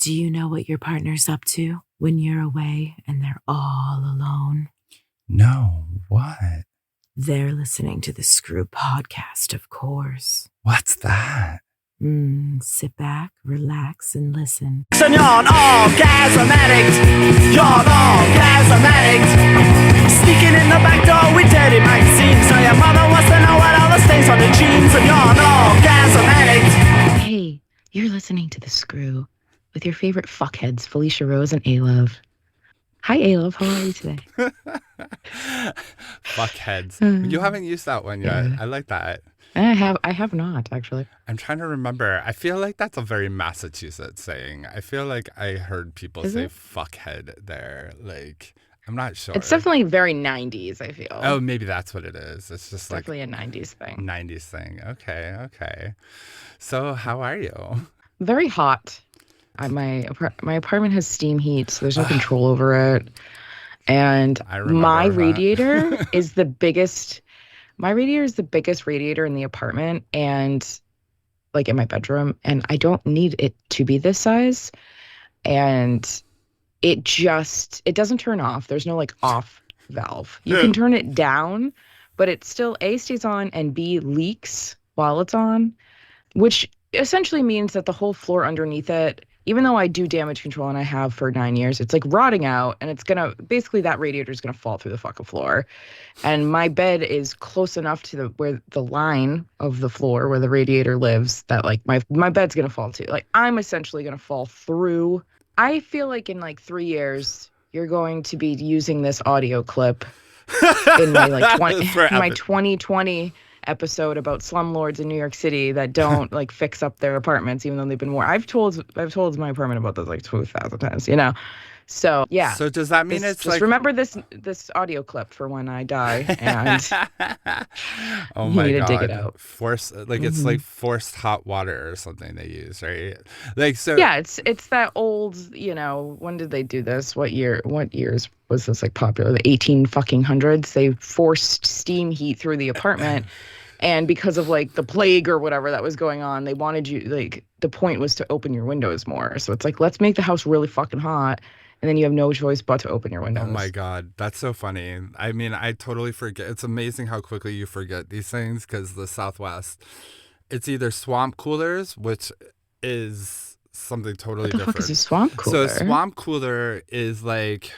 Do you know what your partner's up to when you're away and they're all alone? No, what? They're listening to the Screw podcast, of course. What's that? Sit back, relax, and listen. And you're an orgasm addict. You're an orgasm addict. Sneaking in the back door with dirty magazines. So your mother wants to know what all the stains on the jeans. And you're an orgasm addict. Hey, you're listening to the Screw with your favorite fuckheads, Felicia Rose and A-Love. Hi, A-Love. How are you today? Fuckheads. You haven't used that one yet. Yeah. I like that. I have not, actually. I'm trying to remember. I feel like that's a very Massachusetts saying. I feel like I heard people Is say it? fuckhead there. Like, I'm not sure. It's definitely very 90s, I feel. Oh, maybe that's what it is. It's just like definitely a 90s thing. 90s thing. Okay. So how are you? Very hot. My apartment has steam heat, so there's no control over it. And I remember my that. radiator is the biggest. My radiator is the biggest radiator in the apartment, and like in my bedroom, and I don't need it to be this size. And it doesn't turn off. There's no like off valve. You can turn it down, but it still A, stays on, and B, leaks while it's on, which essentially means that the whole floor underneath it, even though I do damage control and I have for 9 years, it's like rotting out, and it's basically that radiator is gonna fall through the fucking floor. And my bed is close enough to where the line of the floor where the radiator lives that like my bed's gonna fall too. Like I'm essentially gonna fall through. I feel like in like 3 years you're going to be using this audio clip in my like 2020 episode about slumlords in New York City that don't like fix up their apartments even though they've been warned. I've told my apartment about this like 2,000 times, you know. So yeah. So does that mean just like remember this audio clip for when I die, and oh you my need to god, dig it out. It's like forced hot water or something they use, right? Like so. Yeah, it's that old. You know, when did they do this? What years was this like popular? The 1800s. They forced steam heat through the apartment. And because of like the plague or whatever that was going on, they wanted you like the point was to open your windows more. So it's like, let's make the house really fucking hot. And then you have no choice but to open your windows. Oh my God, that's so funny. I mean, I totally forget. It's amazing how quickly you forget these things because the Southwest, it's either swamp coolers, which is something totally different. What the fuck is a swamp cooler? So a swamp cooler is like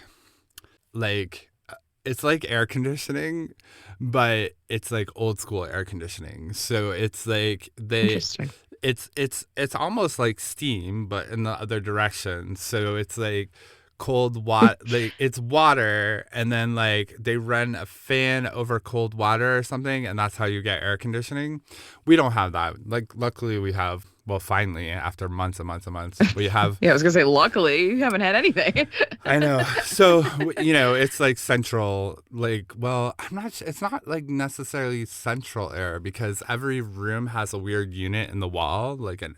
it's like air conditioning, but it's like old school air conditioning. So it's like Interesting. It's almost like steam, but in the other direction. So it's like cold water, like it's water, and then like they run a fan over cold water or something, and that's how you get air conditioning. We don't have that. Like luckily we have. Well, finally, after months and months and months, we have. Yeah, I was gonna say, luckily you haven't had anything. I know. So it's like central. Like, well, I'm not. It's not like necessarily central air because every room has a weird unit in the wall, like an.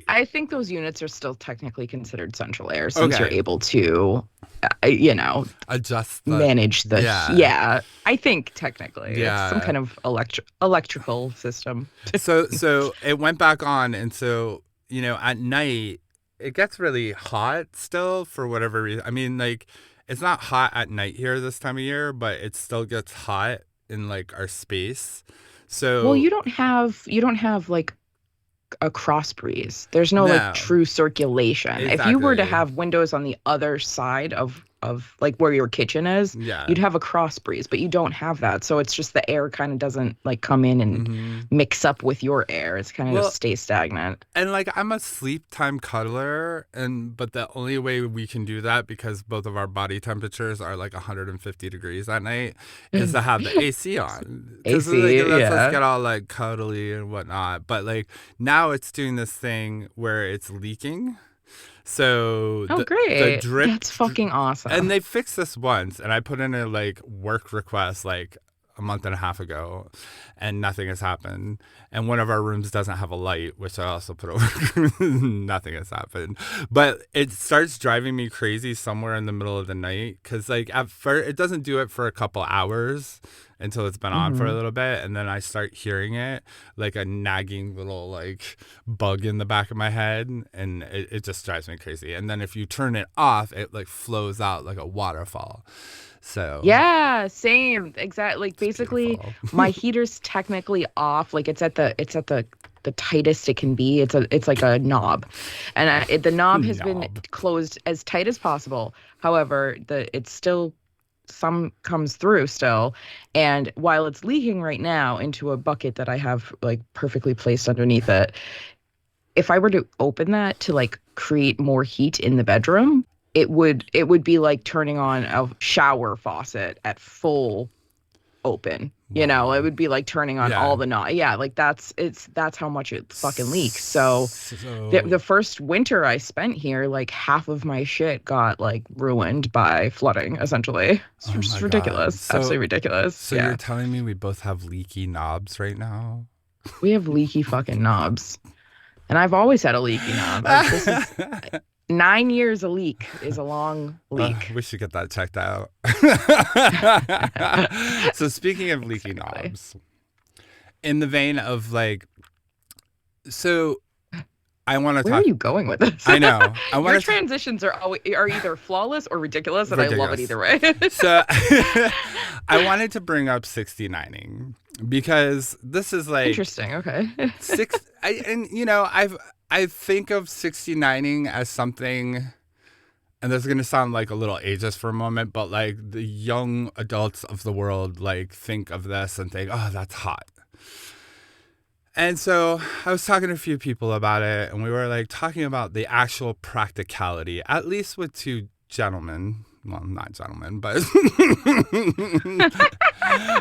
I think those units are still technically considered central air since you're able to, adjust, manage the. Yeah, I think technically, it's some kind of electrical system. So it went back on, and so at night it gets really hot still for whatever reason. I mean, like it's not hot at night here this time of year, but it still gets hot in like our space. So well, you don't have like a cross breeze. There's no like true circulation. Exactly. If you were to have windows on the other side of like where your kitchen is, you'd have a cross breeze, but you don't have that. So it's just the air kind of doesn't like come in and mix up with your air. It's kind of just stay stagnant. And like I'm a sleep time cuddler, but the only way we can do that because both of our body temperatures are like 150 degrees at night is to have the AC on. AC, like, lets us get all like cuddly and whatnot. But like now it's doing this thing where it's leaking. So great. The drip, that's fucking awesome. And they fixed this once, and I put in a like work request like a month and a half ago, and nothing has happened. And one of our rooms doesn't have a light, which I also put over. Nothing has happened. But it starts driving me crazy somewhere in the middle of the night because like at first it doesn't do it for a couple hours. until it's been on for a little bit, and then I start hearing it like a nagging little like bug in the back of my head, and it just drives me crazy. And then if you turn it off, it like flows out like a waterfall. So Yeah, same. Exactly. Like basically beautiful. my heater's technically off. Like it's at the tightest it can be. It's like a knob. And the knob has been Knob. closed as tight as possible. However, it's still some comes through still. And while it's leaking right now into a bucket that I have like perfectly placed underneath it, if I were to open that to like create more heat in the bedroom, it would be like turning on a shower faucet at full open. You know, it would be like turning on Yeah. all the knobs. Yeah, like that's how much it fucking leaks. So So the first winter I spent here, like half of my shit got like ruined by flooding, essentially. It's Oh my just God. ridiculous. So- Absolutely ridiculous. so Yeah. you're telling me we both have leaky knobs right now? We have leaky fucking knobs. And I've always had a leaky knob. This is 9 years a leak is a long leak. We should get that checked out. So speaking of leaky Exactly. knobs, in the vein of like, so I want to Where talk. are you going with this? I know. I Your want to. transitions are either flawless or ridiculous, and I love it Ridiculous. either way. So I wanted to bring up 69ing because this is like Interesting. Okay. I think of 69ing as something, and this is going to sound like a little ageist for a moment, but like the young adults of the world like think of this and think, oh, that's hot. And so I was talking to a few people about it, and we were like talking about the actual practicality, at least with two gentlemen. Well, not gentlemen, but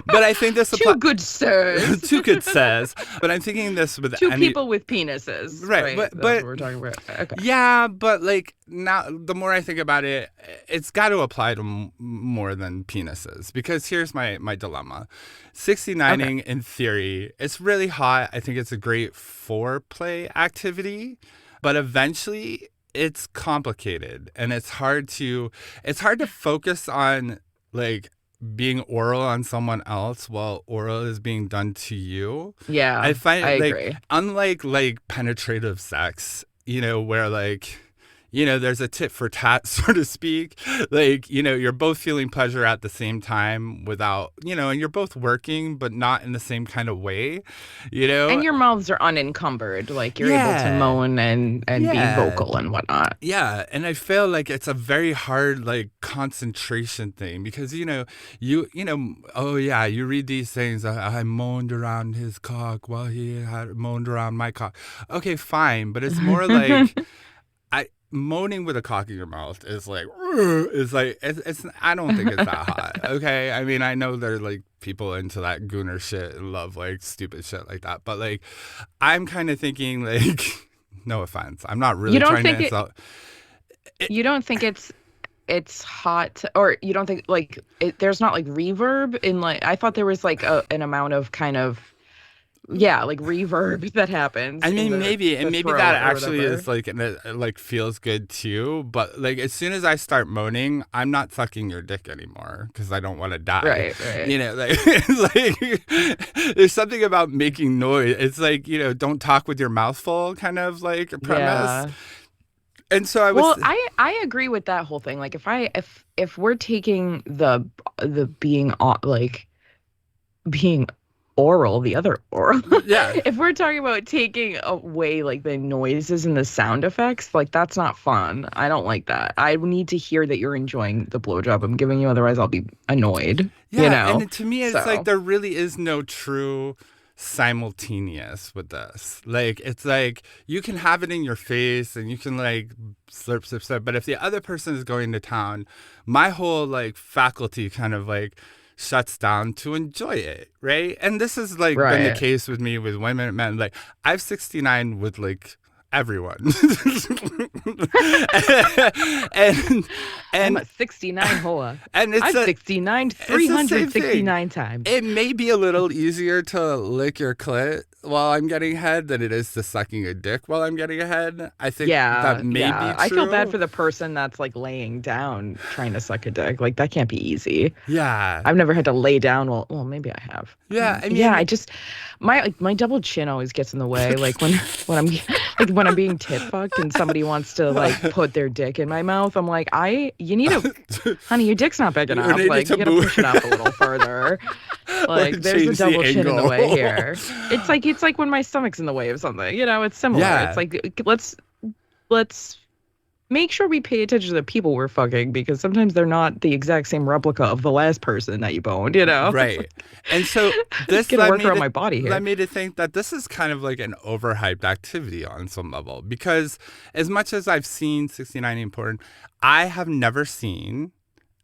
but I think this Two applies. good sirs. Two good says, but I'm thinking this with Two any people with penises. Right, That's but what we're talking about. Okay. yeah, but like now, the more I think about it, it's got to apply to more than penises, because here's my dilemma: 69ing in theory, it's really hot. I think it's a great foreplay activity, but eventually it's complicated and it's hard to focus on like being oral on someone else while oral is being done to you. Yeah. I find I like agree. unlike like penetrative sex, where like there's a tit for tat, so to speak. Like, you're both feeling pleasure at the same time without, and you're both working, but not in the same kind of way, And your mouths are unencumbered. Like you're able to moan and be vocal and whatnot. Yeah. And I feel like it's a very hard, like, concentration thing because, you read these things. I moaned around his cock while he had moaned around my cock. Okay, fine. But it's more like, moaning with a cock in your mouth is like it's I don't think it's that hot. Okay, I mean, I know there's like people into that gooner shit and love like stupid shit like that, but like I'm kind of thinking like no offense, I'm not really You don't trying think to insult. You don't think it's hot, or you don't think like there's not like reverb in like I thought there was like an amount of kind of like reverb that happens. I mean, maybe throat that or actually whatever. is like, and it like feels good too. But like, as soon as I start moaning, I'm not sucking your dick anymore because I don't want to die. Right. Like, it's like there's something about making noise. It's like, don't talk with your mouth full kind of like premise. Yeah. And so I was. Well, I agree with that whole thing. Like if we're taking the being like being oral, the other oral. Yeah. If we're talking about taking away like the noises and the sound effects, like that's not fun. I don't like that. I need to hear that you're enjoying the blowjob I'm giving you, otherwise I'll be annoyed. Yeah, and to me, it's So. like there really is no true simultaneous with this. Like, it's like you can have it in your face and you can like slurp, but if the other person is going to town, my whole like faculty kind of like shuts down to enjoy it, right? And this has like been the case with me with women and men. Like, I've 69 with like everyone. and I'm a 69 hoa. and it's I've 69 the same 369 times. It may be a little easier to lick your clit while I'm getting head than it is to sucking a dick while I'm getting a head. I think that Yeah, may be yeah. true. I feel bad for the person that's like laying down trying to suck a dick. Like that can't be easy. Yeah. I've never had to lay down. Well, maybe I have. Yeah, I Yeah, mean, I just my double chin always gets in the way. Like when I'm like when I'm being tit fucked and somebody wants to like put their dick in my mouth, I'm like, you need to, honey, your dick's not big you enough. need Like to you gotta move. push it up a little further. Like Like there's a change the double chin in the angle. way here. It's like when my stomach's in the way of something. It's similar. It's Yeah. like let's make sure we pay attention to the people we're fucking because sometimes they're not the exact same replica of the last person that you boned. Right. And so Just this gonna led work me around to, my body here. led me to think that this is kind of like an overhyped activity on some level, because as much as I've seen 69 in porn, I have never seen,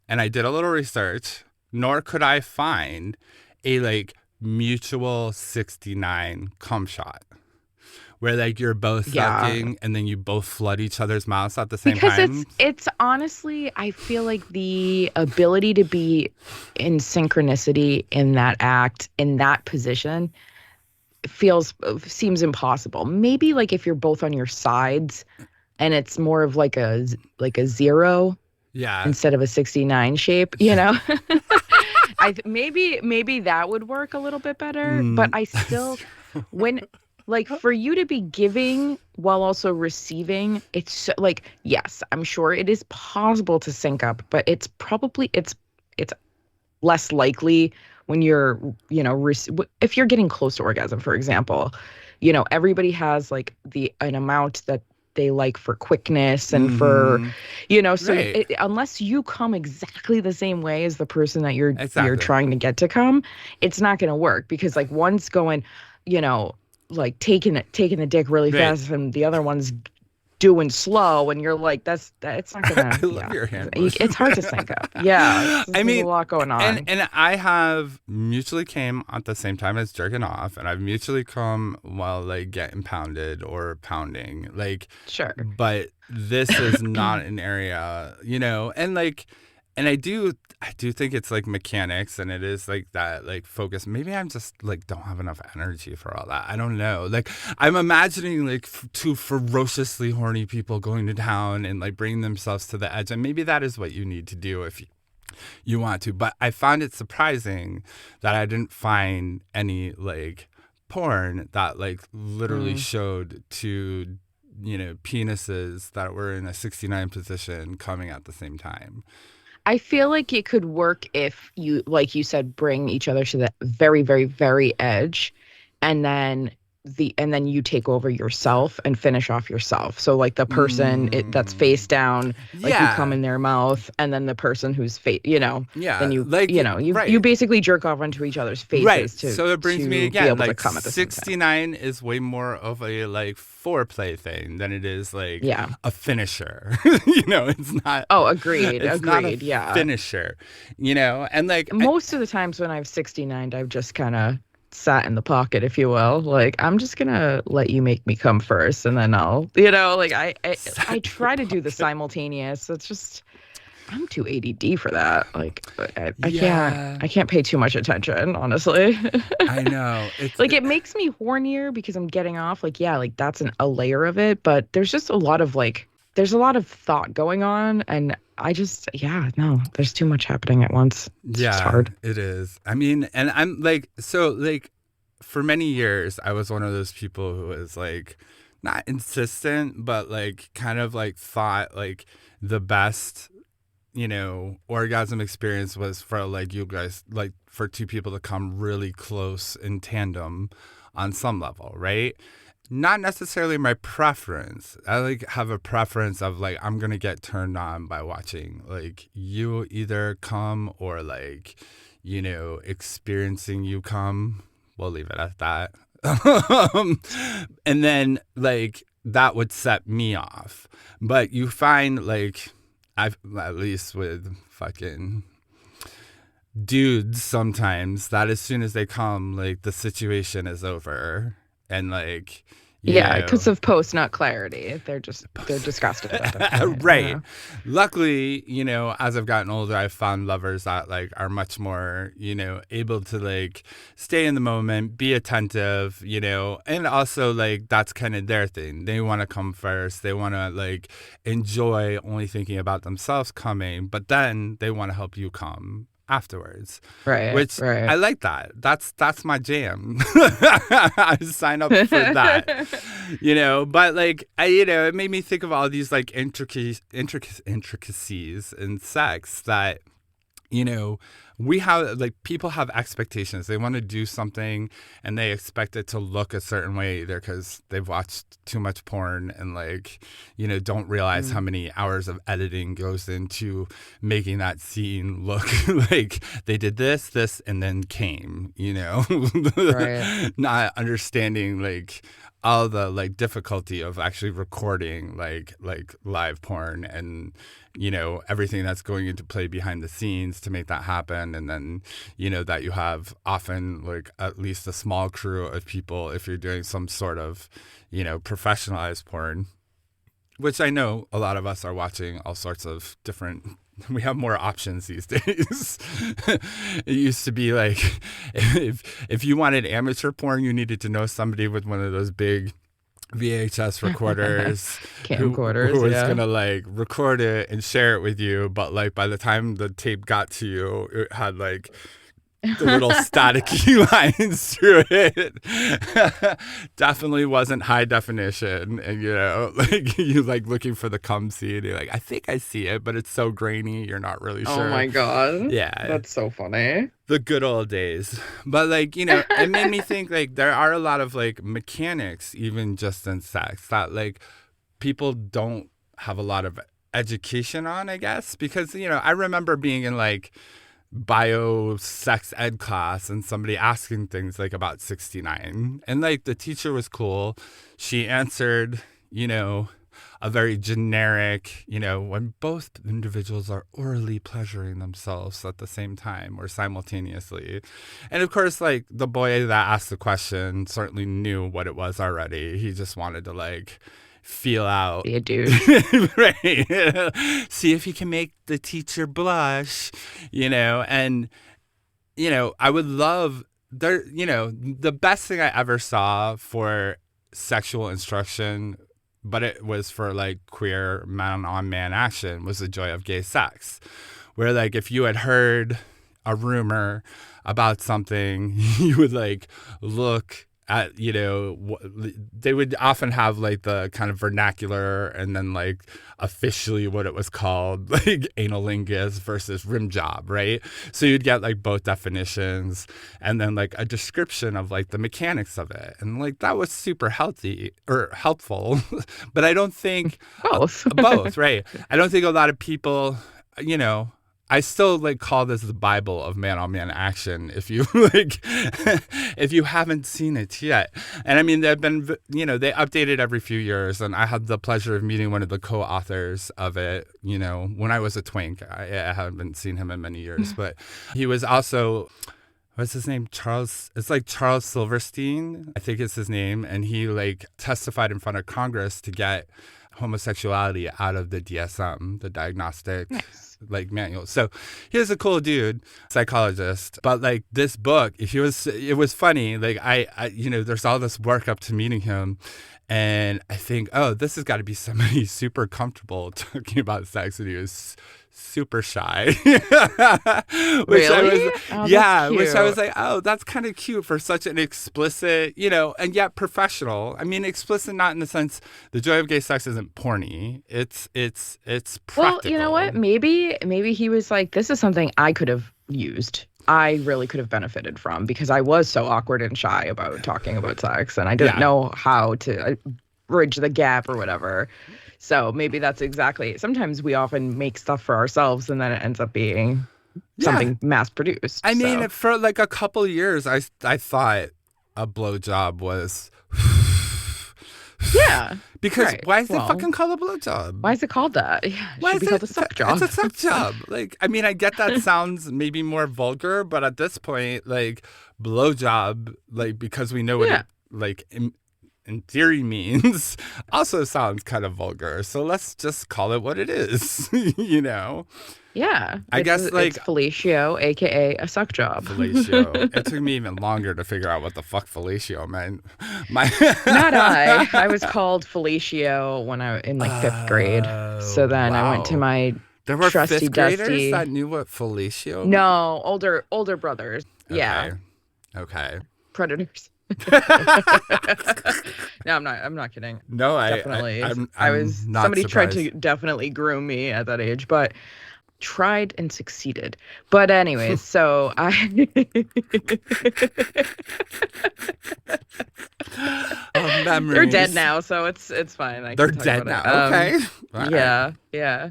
and I did a little research, nor could I find a like mutual 69 cum shot where like you're both Yeah. sucking and then you both flood each other's mouths at the same Because time. it's honestly, I feel like the ability to be in synchronicity in that act, in that position, seems impossible. Maybe like if you're both on your sides and it's more of like a zero Yeah. instead of a 69 shape. Maybe that would work a little bit better, but I still when like for you to be giving while also receiving, it's like yes, I'm sure it is possible to sync up, but it's less likely when you're, if you're getting close to orgasm, for example. Everybody has like an amount that they like for quickness and for, so Right. unless you come exactly the same way as the person that you're Exactly. trying to get to come, it's not going to work because like one's going, like taking the dick really Right. fast and the other one's doing slow and you're like it's not gonna I love your hand it's hard to sync up. Yeah, I mean, there's a lot going on. and I have mutually came at the same time as jerking off, and I've mutually come while like getting pounded or pounding, like Sure. But this is not an area, and like, and I do think it's like mechanics, and it is like that like focus. Maybe I'm just like don't have enough energy for all that. I don't know. Like I'm imagining like two ferociously horny people going to town and like bringing themselves to the edge, and maybe that is what you need to do if you want to. But I found it surprising that I didn't find any like porn that like literally showed two penises that were in a 69 position coming at the same time. I feel like it could work if you, like you said, bring each other to the very, very, very edge, and then you take over yourself and finish off yourself. So like the person that's face down, like you come in their mouth, and then the person who's then you like you basically jerk off onto each other's faces. Right. To, so it brings to me be again, able like to come at the same time. 69 is way more of a like foreplay thing than it is like a finisher. It's not. Oh, agreed. It's not a yeah. finisher. And like most of the times when I've 69'd, I've just kind of sat in the pocket, if you will. Like I'm just gonna let you make me come first, and then I'll, like I try to do the simultaneous. It's just I'm too ADD for that. Like I can't pay too much attention, honestly. I know. It's like it makes me hornier because I'm getting off. Like like that's a layer of it, but there's just a lot of there's a lot of thought going on, and I just there's too much happening at once. It's just hard. It is. I mean, and I'm like, so like for many years I was one of those people who was like not insistent, but like kind of like thought like the best orgasm experience was for like you guys, like for two people to come really close in tandem on some level, right? Not necessarily my preference. I like have a preference of like I'm gonna get turned on by watching like you either come or like experiencing you come. We'll leave it at that. And then like that would set me off. But you find like I've at least with fucking dudes sometimes that as soon as they come like the situation is over. And like you Yeah, because know. of post, not clarity. They're disgusted at that point. Right. Luckily, you know, as I've gotten older, I've found lovers that like are much more, you know, able to like stay in the moment, be attentive, you know, and also like that's kind of their thing. They want to come first. They want to like enjoy only thinking about themselves coming, but then they want to help you come afterwards, Right, which I right. like that. That's my jam. I sign up for that, you know. But like, you know, it made me think of all these like intricacies in sex that, you know, we have like people have expectations. They want to do something and they expect it to look a certain way either because they've watched too much porn and like, you know, don't realize how Mm, many hours of editing goes into making that scene look like they did this, and then came, you know, right. not understanding like all the like difficulty of actually recording like live porn and, you know, everything that's going into play behind the scenes to make that happen. And then, you know, that you have often like at least a small crew of people if you're doing some sort of, you know, professionalized porn, which I know a lot of us are watching all sorts of different. We have more options these days. It used to be like if you wanted amateur porn, you needed to know somebody with one of those big VHS recorders who Camcorders, was yeah. gonna like record it and share it with you. But like by the time the tape got to you, it had like the little staticky lines through it. Definitely wasn't high definition. And, you know, like you like looking for the cum scene. You're like, I think I see it, but it's so grainy. You're not really Oh sure. my God. Yeah. That's so funny. The good old days. But like, you know, it made me think like there are a lot of like mechanics, even just in sex, that like people don't have a lot of education on, I guess. Because, you know, I remember being in like bio sex ed class and somebody asking things like about 69 and like the teacher was cool. She answered, you know, a very generic, you know, when both individuals are orally pleasuring themselves at the same time or simultaneously. And of course, like the boy that asked the question certainly knew what it was already. He just wanted to like feel out. Be a douche. Right. See if he can make the teacher blush, you know, and, you know, I would love there, you know, the best thing I ever saw for sexual instruction, but it was for like queer man on man action, was the joy of gay sex. Where like if you had heard a rumor about something, you would like look at, you know, they would often have like the kind of vernacular and then like officially what it was called, like analingus versus rim job, right? So you'd get like both definitions and then like a description of like the mechanics of it. And like that was super healthy or helpful. But I don't think Both. both, right? I don't think a lot of people, you know, I still like call this the Bible of man on man action if you like if you haven't seen it yet. And I mean they've been, you know, they update it every few years and I had the pleasure of meeting one of the co-authors of it, you know, when I was a twink. I haven't seen him in many years, but he was also, what's his name? It's like Charles Silverstein, I think is his name. And he like testified in front of Congress to get homosexuality out of the DSM, the diagnostic Nice. like manual. So he was a cool dude, psychologist. But like this book, it was funny. Like I you know, there's all this work up to meeting him. And I think, oh, this has got to be somebody super comfortable talking about sex. And he was super shy. Which I Really? was, Oh, yeah, that's which I was cute. like, oh, that's kind of cute for such an explicit, you know, and yet professional. I mean, explicit not in the sense the joy of gay sex isn't porny. It's Well, you know what? practical. Maybe he was like, this is something I could have used. I really could have benefited from because I was so awkward and shy about talking about sex and I didn't Yeah. know how to bridge the gap or whatever. So maybe that's exactly. Sometimes we often make stuff for ourselves and then it ends up being Yeah. something mass produced. I mean, So for like a couple years, I thought a blowjob was yeah, because right. why is it Well, fucking called a blowjob? why is it called that? Yeah, it Why should is be called a it? suck It's job. a suck job. Like, I mean, I get that sounds maybe more vulgar, but at this point, like blowjob, like because we know what Yeah. it like in theory means also sounds kind of vulgar. So let's just call it what it is, you know? Yeah. I guess like it's fellatio, aka a suck job. fellatio. It took me even longer to figure out what the fuck fellatio meant. My Not I. I was called fellatio when I in like fifth grade. So then I went to wow. my There were trusty fifth graders dusty. that knew what fellatio meant? No, older brothers. Yeah, Okay. predators. No, I'm not kidding. No, Definitely. I'm I was not somebody tried surprised. to definitely groom me at that age, but tried and succeeded. But anyways, so I Oh, memories. they're dead now, so it's fine. I They're can talk dead about now. it. Okay. All right. Yeah.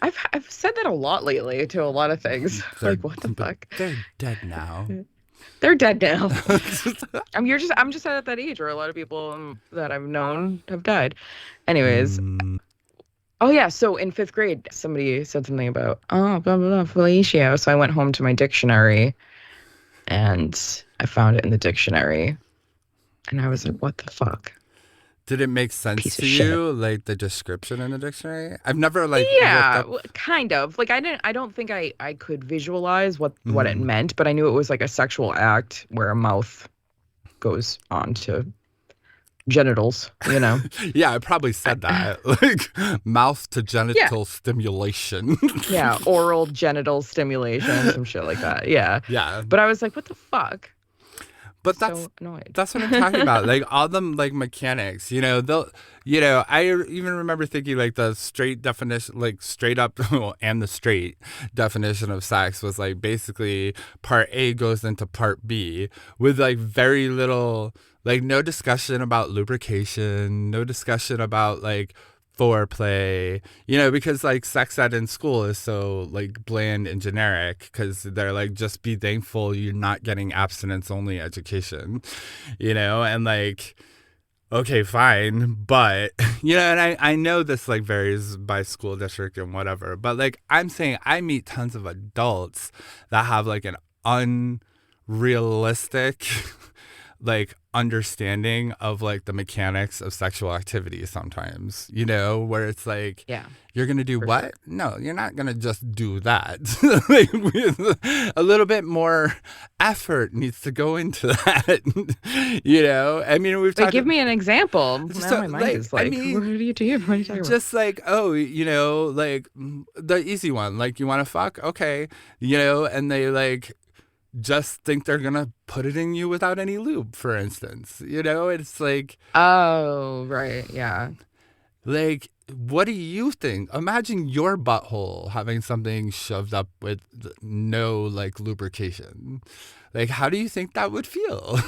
I've said that a lot lately to a lot of things. Like what the fuck? They're dead now. They're dead now. I'm just at that age where a lot of people that I've known have died. Anyways, oh yeah, so in fifth grade, somebody said something about blah blah blah fellatio. So I went home to my dictionary, and I found it in the dictionary, and I was like, "What the fuck?" Did it make sense Piece to of shit. you, like the description in the dictionary? I've never like Yeah, looked up. kind of. Like I don't think I could visualize what it meant, but I knew it was like a sexual act where a mouth goes on to genitals, you know. Yeah, I probably said that. Like mouth to genital stimulation. Yeah, oral genital stimulation, some shit like that. Yeah. Yeah. But I was like, what the fuck? But So annoyed. that's what I'm talking about. Like all them like mechanics, you know, I even remember thinking like the straight definition, like straight up and the straight definition of sex was like basically part A goes into part B with like very little, like no discussion about lubrication, no discussion about like foreplay, you know, because like sex ed in school is so like bland and generic because they're like, just be thankful you're not getting abstinence only education, you know, and like, okay, fine. But, you know, and I know this like varies by school district and whatever, but like I'm saying I meet tons of adults that have like an unrealistic like understanding of like the mechanics of sexual activity sometimes, you know, where it's like, Yeah. you're going to do for what? sure. No, you're not going to just do that. Like, with a little bit more effort needs to go into that, you know? I mean, we've Wait, talked give me an example. Just Now my mind is like, I mean, what are you doing? What are you talking about? just like, oh, you know, like the easy one, like you want to fuck? Okay. You know, and they like just think they're going to put it in you without any lube, for instance. You know, it's like, Oh, right. Yeah. like, what do you think? Imagine your butthole having something shoved up with no like lubrication. Like, how do you think that would feel?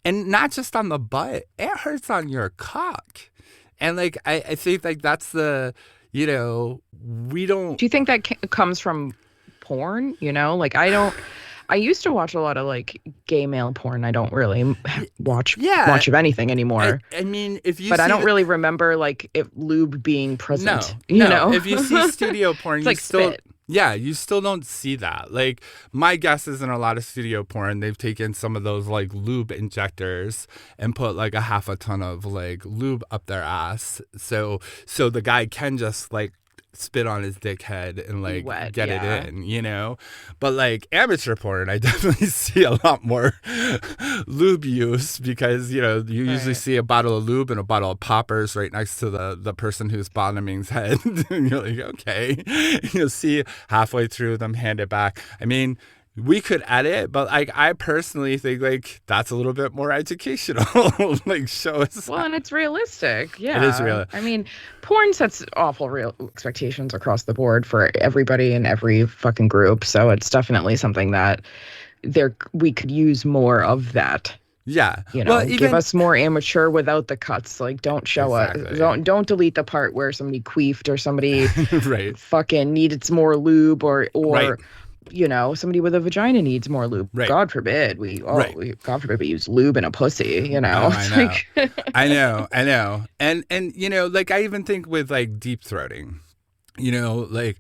And not just on the butt, it hurts on your cock. And like, I think like that's the, you know, we don't. Do you think that comes from porn? You know, like I used to watch a lot of like gay male porn. I don't really watch much of anything anymore. I mean, if you but see I don't really remember like if lube being present. No, you know, if you see studio porn, it's you like still, spit. yeah, you still don't see that. Like my guess is in a lot of studio porn, they've taken some of those like lube injectors and put like a half a ton of like lube up their ass, so the guy can just like spit on his dickhead and like Wet, get yeah. it in, you know. But like amateur porn, I definitely see a lot more lube use because, you know, you usually Right. see a bottle of lube and a bottle of poppers right next to the person who's bottoming's head. And you're like, okay. You'll see halfway through them hand it back. I mean, we could edit, but like I personally think like that's a little bit more educational. Like show us. Well, and it's realistic. Yeah. It is real. I mean, porn sets awful real expectations across the board for everybody in every fucking group. So it's definitely something that we could use more of that. Yeah. You know, Well, give us more amateur without the cuts. Like, don't show Exactly. us. Don't delete the part where somebody queefed or somebody right. fucking needed some more lube or Right. you know, somebody with a vagina needs more lube. Right. God forbid God forbid we use lube in a pussy, you know. Oh, I know. I know. And you know, like I even think with like deep throating, you know, like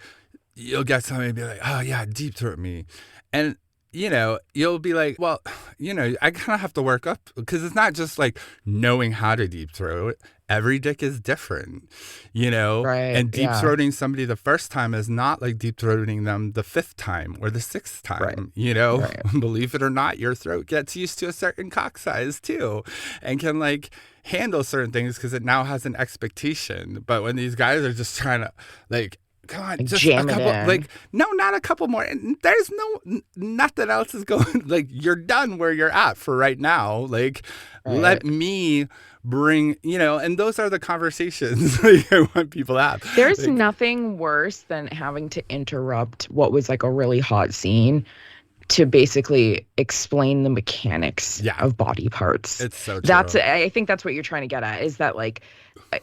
you'll get somebody and be like, oh yeah, deep throat me. And you'll be like, well, I kind of have to work up, because it's not just like knowing how to deep throat. Every dick is different, Right. and deep Yeah. throating somebody the first time is not like deep throating them the fifth time or the sixth Right. time, Right. Believe it or not, your throat gets used to a certain cock size too, and can like handle certain things because it now has an expectation. But when these guys are just trying to like, come on, Like just a jam it couple, in. like, no, not a couple more. And there's nothing else is going, like, you're done where you're at for right now. Like, let Right. me bring, and those are the conversations like, I want people to have. There's Like, nothing worse than having to interrupt what was like a really hot scene to basically explain the mechanics yeah, of body parts. it's so That's true. I think that's what you're trying to get at, is that like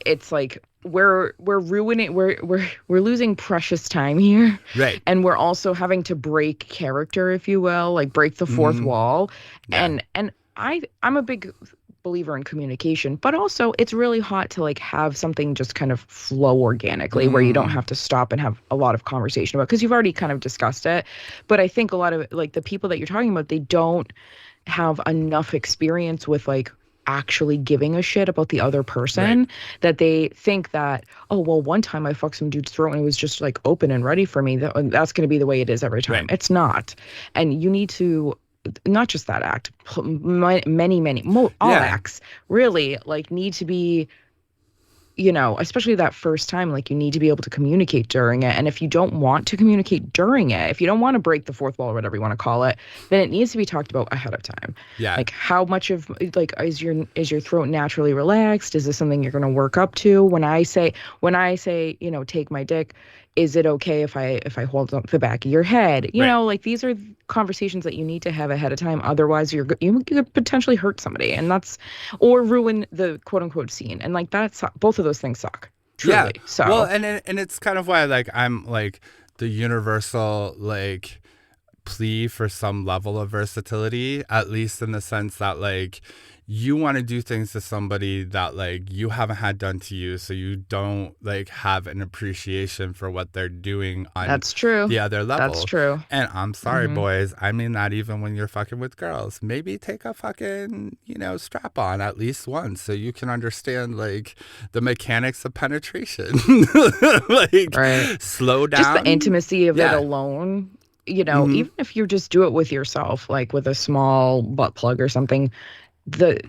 it's like we're ruining we're losing precious time here, Right. and we're also having to break character, if you will, like break the fourth Mm-hmm. wall. Yeah. And I'm a big believer in communication, but also it's really hot to like have something just kind of flow organically where you don't have to stop and have a lot of conversation about, because you've already kind of discussed it. But I think a lot of like the people that you're talking about, they don't have enough experience with like actually giving a shit about the other person, Right. that they think that, oh well, one time I fucked some dude's throat and it was just like open and ready for me, that's going to be the way it is every time. Right. It's not. And you need to, not just that act, all Yeah. acts really like need to be, especially that first time, like you need to be able to communicate during it. And if you don't want to communicate during it, if you don't want to break the fourth wall or whatever you want to call it, then it needs to be talked about ahead of time. Yeah. Like how much of like is your throat naturally relaxed? Is this something you're going to work up to? When I say, take my dick, is it okay if I hold up the back of your head? Right. Like these are conversations that you need to have ahead of time. Otherwise, you could potentially hurt somebody, and that's, or ruin the quote unquote scene. And like that's, both of those things suck. Yeah. Truly. So Well, and it's kind of why like I'm like the universal like plea for some level of versatility, at least in the sense that like you want to do things to somebody that like you haven't had done to you, so you don't like have an appreciation for what they're doing on that's true. the other level. That's true. And I'm sorry, Mhm. boys, I mean, not even when you're fucking with girls. Maybe take a fucking, strap on at least once so you can understand like the mechanics of penetration. Like, Right. slow down. Just the intimacy of it Yeah. alone, Mhm. even if you just do it with yourself, like with a small butt plug or something, the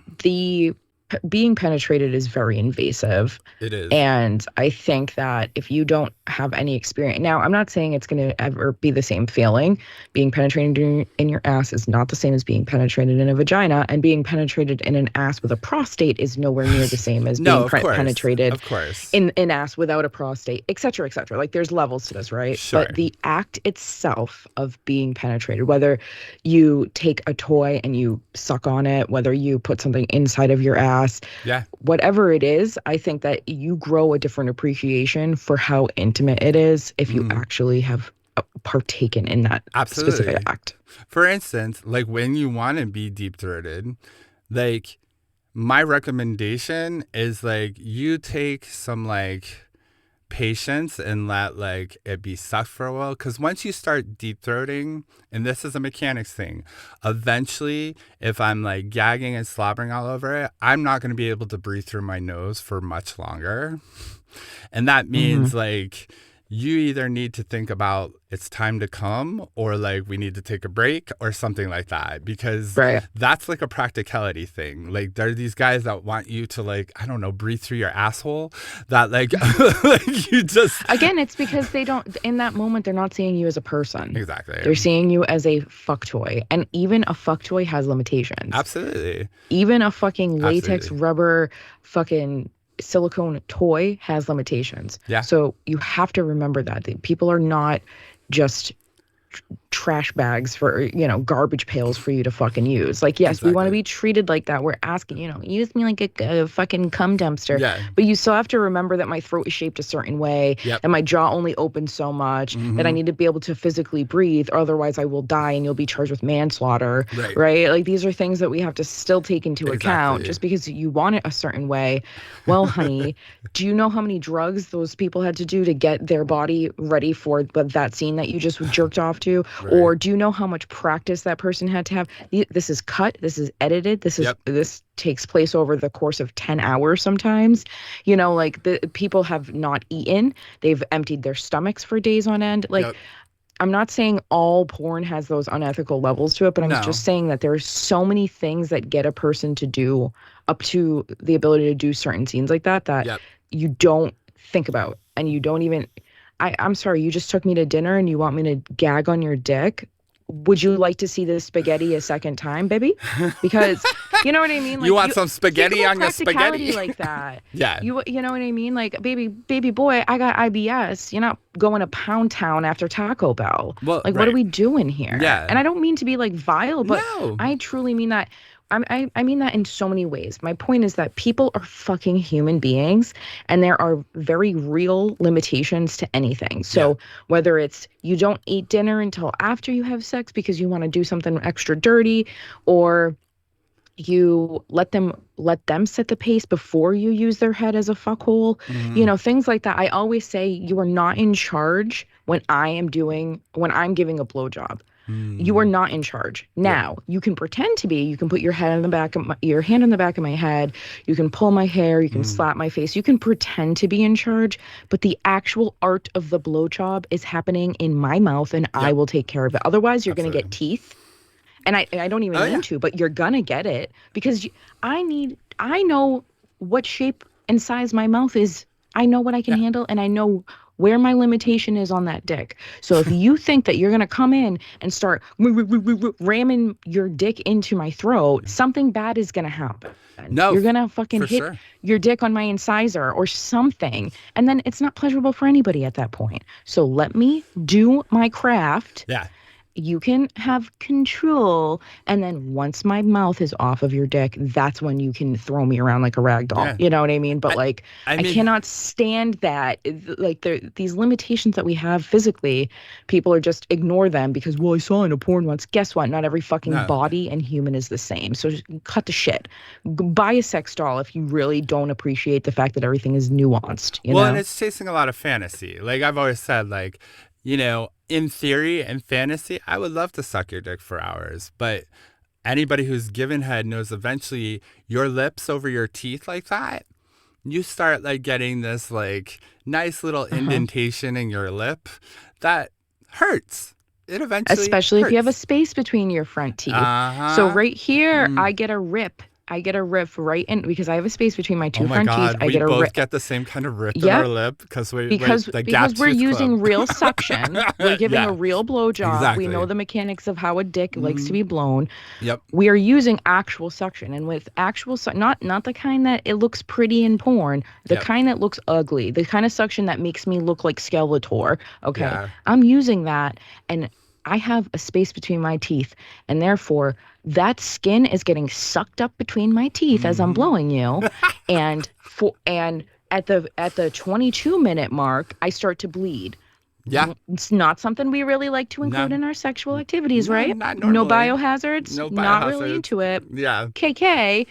being penetrated is very invasive. It is. And I think that if you don't have any experience, now I'm not saying it's going to ever be the same feeling. Being penetrated in your ass is not the same as being penetrated in a vagina, and being penetrated in an ass with a prostate is nowhere near the same as No, being of course. penetrated Of course. in ass without a prostate, et cetera, et cetera. Like there's levels to this, right? Sure. But the act itself of being penetrated, whether you take a toy and you suck on it, whether you put something inside of your ass, Yeah. whatever it is, I think that you grow a different appreciation for how intimate it is if you actually have partaken in that specific Absolutely. act. For instance, like when you want to be deep throated, like my recommendation is like you take some like patience and let like it be sucked for a while, because once you start deep throating, and this is a mechanics thing, eventually if I'm like gagging and slobbering all over it, I'm not going to be able to breathe through my nose for much longer. And that means like you either need to think about it's time to come, or like we need to take a break or something like that, because Right. that's like a practicality thing. Like there are these guys that want you to like, I don't know, breathe through your asshole, that like, like you just, Again, it's because they don't, in that moment, they're not seeing you as a person. exactly. They're seeing you as a fuck toy. And even a fuck toy has limitations. Absolutely. Even a fucking latex Absolutely. rubber fucking silicone toy has limitations. Yeah. So you have to remember that people are not just trash bags for, garbage pails for you to fucking use. Like, yes, we want to Exactly. be treated like that. We're asking, use me like a fucking cum dumpster. Yeah. But you still have to remember that my throat is shaped a certain way, Yep. that my jaw only opens so much, that I need to be able to physically breathe, or otherwise I will die and you'll be charged with manslaughter. Right. Like these are things that we have to still take into account. Exactly. Just because you want it a certain way. Well, honey, do you know how many drugs those people had to do to get their body ready for that scene that you just jerked off have to? Right. Or do you know how much practice that person had to have? This is cut, this is edited, this takes place over the course of 10 hours sometimes. Like the people have not eaten, they've emptied their stomachs for days on end. Like, Yep. I'm not saying all porn has those unethical levels to it, but I'm No. just saying that there's so many things that get a person to do up to the ability to do certain scenes like that Yep. you don't think about, and you don't even. I'm sorry, you just took me to dinner and you want me to gag on your dick. Would you like to see this spaghetti a second time, baby? Because you know what I mean. Like, you want some spaghetti on your spaghetti like that. Yeah. You know what I mean. Like, baby boy, I got IBS. You're not going to Pound Town after Taco Bell. Well, like, right. what are we doing here? Yeah. And I don't mean to be like vile, but No. I truly mean that. I mean that in so many ways. My point is that people are fucking human beings, and there are very real limitations to anything. So whether it's you don't eat dinner until after you have sex because you want to do something extra dirty, or you let them set the pace before you use their head as a fuckhole, things like that. I always say you are not in charge when I'm giving a blowjob. You are not in charge. Now, you can pretend to be. You can put your hand in the back of my head. You can pull my hair. You can slap my face. You can pretend to be in charge. But the actual art of the blowjob is happening in my mouth, and I will take care of it. Otherwise, you're going to get teeth. And I don't even mean to, but you're going to get it because I know what shape and size my mouth is. I know what I can handle, and I know where my limitation is on that dick. So if you think that you're going to come in and start ramming your dick into my throat, something bad is going to happen. No, you're going to fucking hit your dick on my incisor or something. And then it's not pleasurable for anybody at that point. So let me do my craft. Yeah. You can have control, and then once my mouth is off of your dick, that's when you can throw me around like a rag doll. You know what I mean? But I cannot stand that. Like, these limitations that we have physically, people are just ignore them because, well, I saw in a porn once. Guess what? Not every fucking body and human is the same. So just cut the shit. Buy a sex doll if you really don't appreciate the fact that everything is nuanced. You know? And it's chasing a lot of fantasy. Like I've always said, like, in theory and fantasy, I would love to suck your dick for hours. But anybody who's given head knows eventually your lips over your teeth like that, you start like getting this like nice little indentation in your lip that hurts. It eventually especially hurts. if you have a space between your front teeth. So right here, I get a rip. Right in because I have a space between my two front teeth. We both get the same kind of rip in our lip because we're using real suction. We're giving a real blowjob. Exactly. We know the mechanics of how a dick likes to be blown. Yep. We are using actual suction, and with actual not the kind that it looks pretty in porn, the kind that looks ugly, the kind of suction that makes me look like Skeletor. Okay, I'm using that, and I have a space between my teeth, and therefore that skin is getting sucked up between my teeth as I'm blowing you, and at the 22-minute mark, I start to bleed. Yeah, it's not something we really like to include in our sexual activities, right? Not no biohazards. Not really into it. Yeah, KK,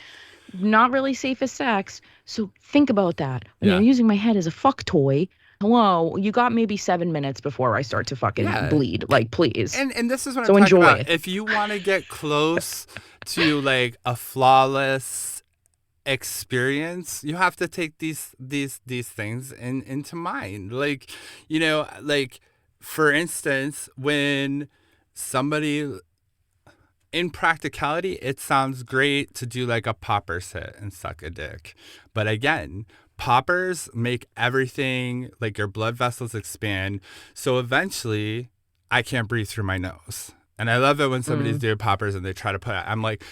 not really safe as sex. So think about that when you're using my head as a fuck toy. Hello, you got maybe 7 minutes before I start to fucking bleed. Like, please. And this is what I'm talking about. If you want to get close to like a flawless experience, you have to take these things into mind. Like, like for instance, when somebody in practicality, it sounds great to do like a popper sit and suck a dick. But again, poppers make everything, like your blood vessels expand. So eventually I can't breathe through my nose. And I love it when somebody's doing poppers and they try to I'm like,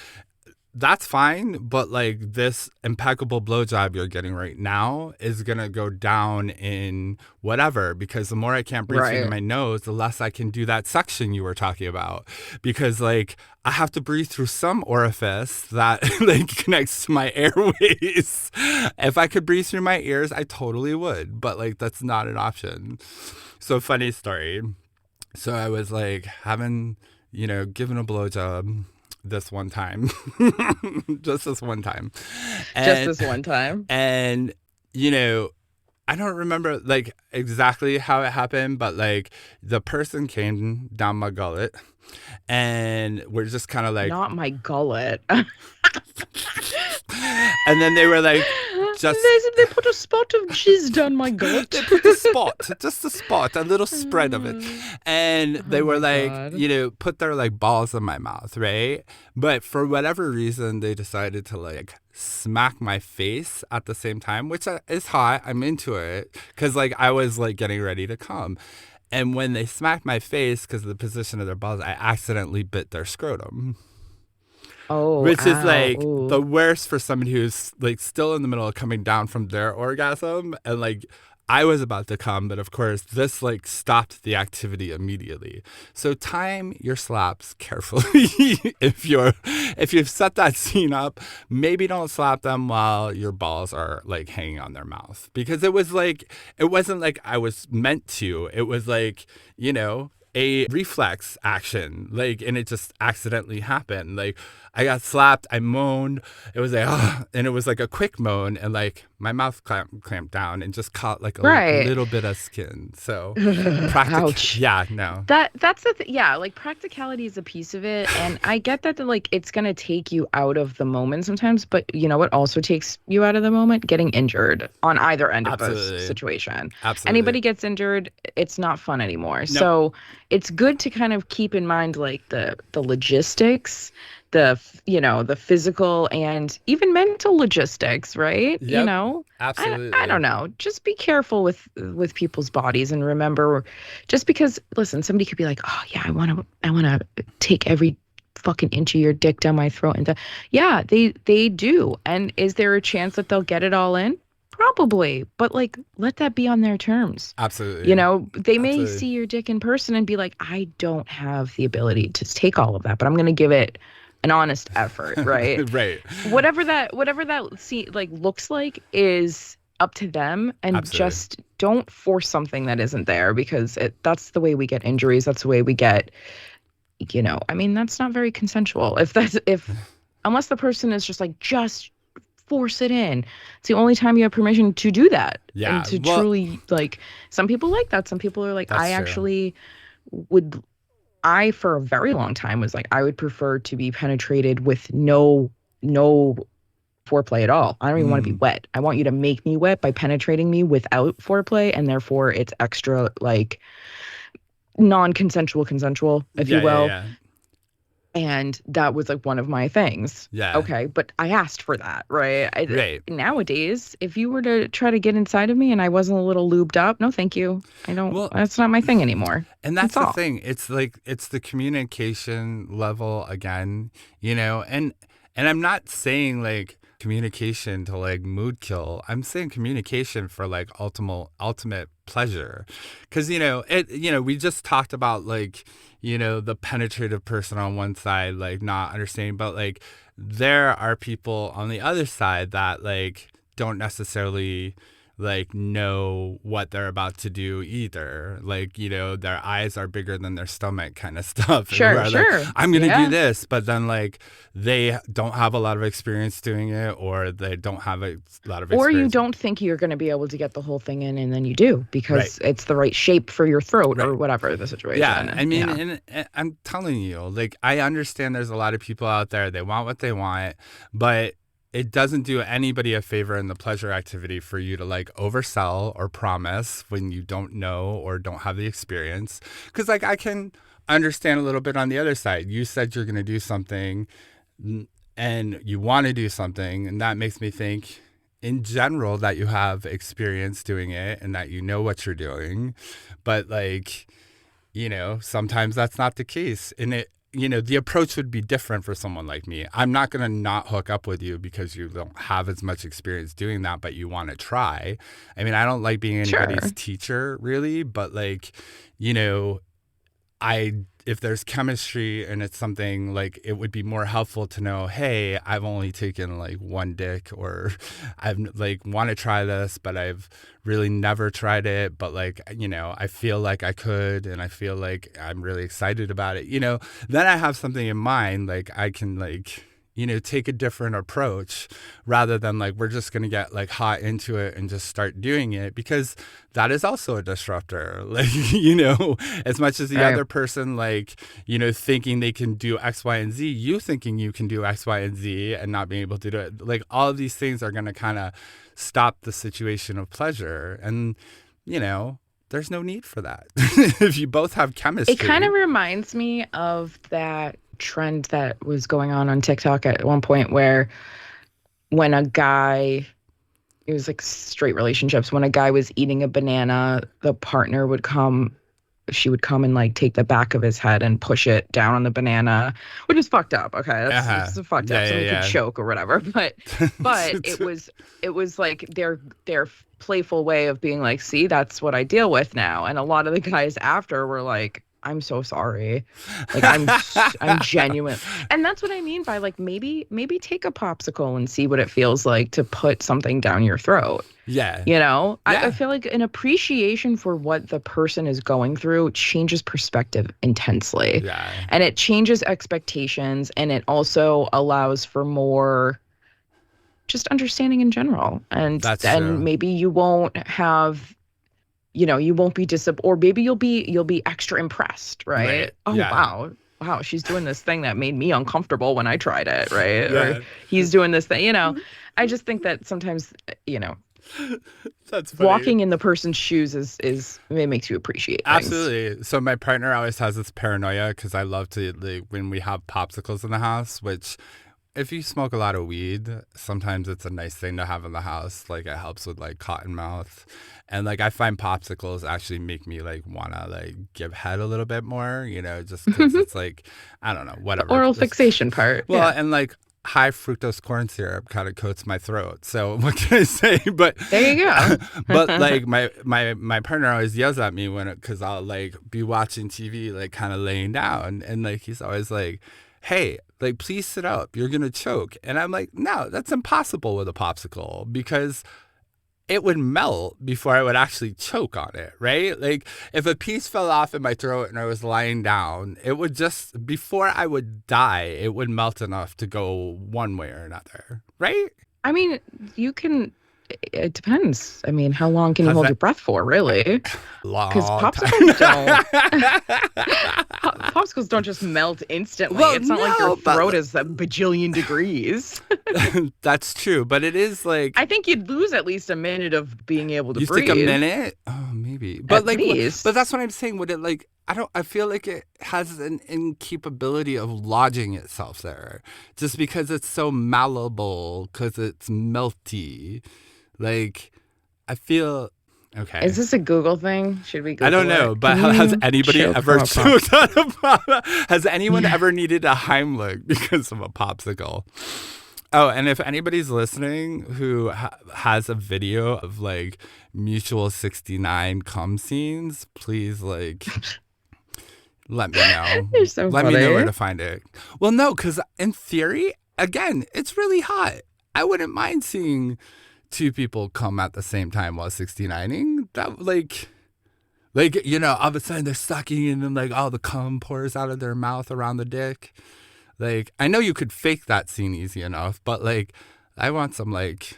that's fine. But like this impeccable blowjob you're getting right now is going to go down in whatever, because the more I can't breathe through my nose, the less I can do that suction you were talking about. Because like I have to breathe through some orifice that like connects to my airways. If I could breathe through my ears, I totally would. But like that's not an option. So funny story. So I was like having, given a blowjob this one time. Just this one time. Just this one time. And, I don't remember like exactly how it happened, but like the person came down my gullet and we're just kind of like, Not my gullet. and then they were like, just They put a spot of jizz down my they gullet. put a spot, just a spot, a little spread of it. And they Oh were my like, God. you know, put their like balls in my mouth, right? But for whatever reason, they decided to like smack my face at the same time, which is hot. I'm into it because like I was like getting ready to come. And when they smacked my face because of the position of their balls, I accidentally bit their scrotum. Oh, Which is ow. like the Ooh. worst for somebody who's like still in the middle of coming down from their orgasm. And like I was about to come, but of course this like stopped the activity immediately. So time your slaps carefully. If you've set that scene up, maybe don't slap them while your balls are like hanging on their mouth. Because it wasn't like I was meant to. It was like, you know, a reflex action, like, and it just accidentally happened. Like, I got slapped, I moaned, it was like, oh, and it was like a quick moan, and like my mouth clamped down and just caught like a Right. little bit of skin. So, Ouch. yeah, no, That's yeah, like practicality is a piece of it, and I get that like it's gonna take you out of the moment sometimes, but you know what also takes you out of the moment? Getting injured on either end of this absolutely, situation. absolutely, Anybody gets injured, it's not fun anymore. nope, So it's good to kind of keep in mind like the logistics, you know, the physical and even mental logistics, right? You yep, know, I absolutely, don't know. Just be careful with people's bodies and remember, just because listen, somebody could be like, oh yeah, I want to take every fucking inch of your dick down my throat, and yeah, they do. And is there a chance that they'll get it all in? Probably, but like let that be on their terms. You absolutely, know, they may absolutely, see your dick in person and be like, I don't have the ability to take all of that, but I'm going to give it an honest effort, right? right, Whatever that see like looks like is up to them, and absolutely, just don't force something that isn't there, because that's the way we get injuries. That's the way we get, you know, I mean, that's not very consensual. If unless the person is just force it in. It's the only time you have permission to do that and yeah. to Well, truly like, some people like that. Some people are like, that's true. would, I, for a very long time was like, I would prefer to be penetrated with no foreplay at all. I don't even want to be Mm, wet. I want you to make me wet by penetrating me without foreplay, and therefore it's extra like non-consensual, consensual, if you yeah, yeah, will. yeah, And that was like one of my things. yeah, Okay, but I asked for that, right? right. Nowadays, if you were to try to get inside of me and I wasn't a little lubed up, no, thank you. I don't, Well, that's not my thing anymore. and That's that's the all. thing. It's like it's the communication level again, you know, and I'm not saying like communication to like mood kill. I'm saying communication for like ultimate pleasure. Cuz we just talked about like, the penetrative person on one side like not understanding, but like there are people on the other side that like don't necessarily like know what they're about to do either, like their eyes are bigger than their stomach kind of stuff, and Sure, where like sure. I'm gonna do Yeah. this, but then like they don't have a lot of experience doing it, or they don't have a lot of Or you experience. don't think you're going to be able to get the whole thing in, and then you do Right, because it's the right shape for your throat right. or whatever the Yeah, situation. I mean, Yeah. and I'm telling you, like, I understand there's a lot of people out there, they want what they want, but it doesn't do anybody a favor in the pleasure activity for you to like oversell or promise when you don't know or don't have the experience. Because, like, I can understand a little bit on the other side. You said you're going to do something and you want to do something, and that makes me think in general that you have experience doing it and that you know what you're doing. But, like, sometimes that's not the case. And the approach would be different for someone like me. I'm not going to not hook up with you because you don't have as much experience doing that, but you want to try. I mean, I don't like being anybody's Sure. teacher really, but like, you know, I if there's chemistry and it's something like, it would be more helpful to know, hey, I've only taken like one dick, or I've like want to try this, but I've really never tried it, but like, I feel like I could, and I feel like I'm really excited about it. Then I have something in mind, like I can like, take a different approach rather than like we're just going to get like hot into it and just start doing it, because that is also a disruptor. Like, as much as the Right. other person, like, thinking they can do X, Y, and Z, you thinking you can do X, Y, and Z and not being able to do it. Like all of these things are going to kind of stop the situation of pleasure. And, there's no need for that. If you both have chemistry. It kind of reminds me of that trend that was going on TikTok at one point where when a guy, it was like straight relationships, when a guy was eating a banana, the partner would come, she would come and like take the back of his head and push it down on the banana, which is fucked up. Okay, that's fucked up. Somebody could choke or whatever. But it was like their playful way of being like, see, that's what I deal with now. And a lot of the guys after were like, I'm so sorry. Like I'm genuine. And that's what I mean by like maybe take a popsicle and see what it feels like to put something down your throat. Yeah. I feel like an appreciation for what the person is going through changes perspective intensely. Yeah. And it changes expectations, and it also allows for more just understanding in general. And then maybe you won't have, you won't be or maybe you'll be extra impressed, right? Oh, yeah. Wow, she's doing this thing that made me uncomfortable when I tried it, right? Yeah. Or he's doing this thing, I just think that sometimes, that's funny. Walking in the person's shoes is it makes you appreciate things. Absolutely. So my partner always has this paranoia because I love to, like, when we have popsicles in the house, which if you smoke a lot of weed, sometimes it's a nice thing to have in the house. Like it helps with like cotton mouth. And like I find popsicles actually make me like want to like give head a little bit more, just because it's like, I don't know, whatever. The oral fixation part. Well, and like high fructose corn syrup kind of coats my throat. So what can I say? But there you go. But like my partner always yells at me because I'll like be watching TV, like kind of laying down. And like he's always like, hey, like, please sit up. You're going to choke. And I'm like, no, that's impossible with a popsicle because it would melt before I would actually choke on it, right? Like, if a piece fell off in my throat and I was lying down, it would just, before I would die, it would melt enough to go one way or another, right? I mean, it depends. I mean, how long can you hold your breath for, really? Long. Because popsicles don't. Popsicles don't just melt instantly. Well, it's not like your throat is a bajillion degrees. That's true, but it is like. I think you'd lose at least a minute of being able to breathe. You think a minute? Oh, maybe. But at least. But that's what I'm saying. Would it like? I feel like it has an incapability of lodging itself there, just because it's so malleable, because it's melty. Like, I feel. Okay. Is this a Google thing? Should we Google I don't know, but has anybody ever choked on a popsicle? Has anyone ever needed a Heimlich because of a popsicle? Oh, and if anybody's listening who has a video of like mutual 69 cum scenes, please like let me know. You're so let funny. Me know where to find it. Well, no, because in theory, again, it's really hot. I wouldn't mind seeing two people come at the same time while 69ing. That like all of a sudden they're sucking and then like all the cum pours out of their mouth around the dick. Like, I know you could fake that scene easy enough, but like I want some like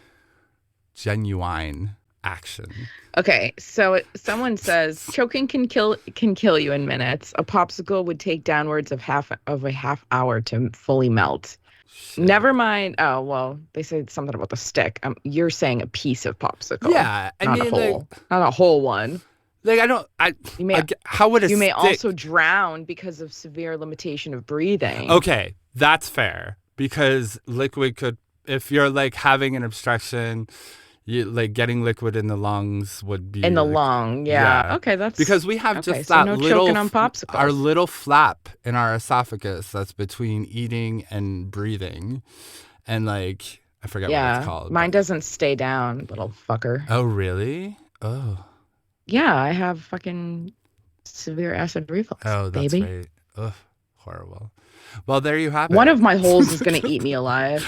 genuine action. Okay, so someone says choking can kill you in minutes. A popsicle would take downwards of a half hour to fully melt. Shit. Never mind. Oh, well, they said something about the stick. You're saying a piece of popsicle. Yeah, not a whole one. Like, how would you may also drown because of severe limitation of breathing. Okay, that's fair, because liquid could, if you're like having an obstruction, like getting liquid in the lungs would be in the lung. Yeah. Okay, that's because we have just so that no little choking on popsicles. Our little flap in our esophagus that's between eating and breathing, and like I forget what it's called. Mine doesn't stay down, little fucker. Oh really? Oh. Yeah, I have fucking severe acid reflux. Oh, that's baby. right. Ugh, horrible. Well, there you have it. One of my holes is gonna eat me alive.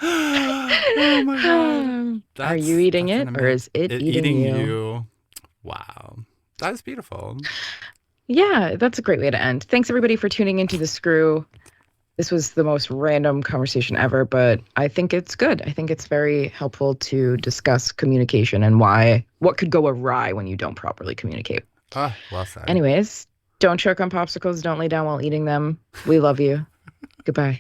Oh my god! Are you eating it, or is it eating you? Wow, that is beautiful. Yeah, that's a great way to end. Thanks everybody for tuning into The Screw. This was the most random conversation ever, but I think it's good. I think it's very helpful to discuss communication and what could go awry when you don't properly communicate. Well said. Anyways, don't choke on popsicles. Don't lay down while eating them. We love you. Goodbye.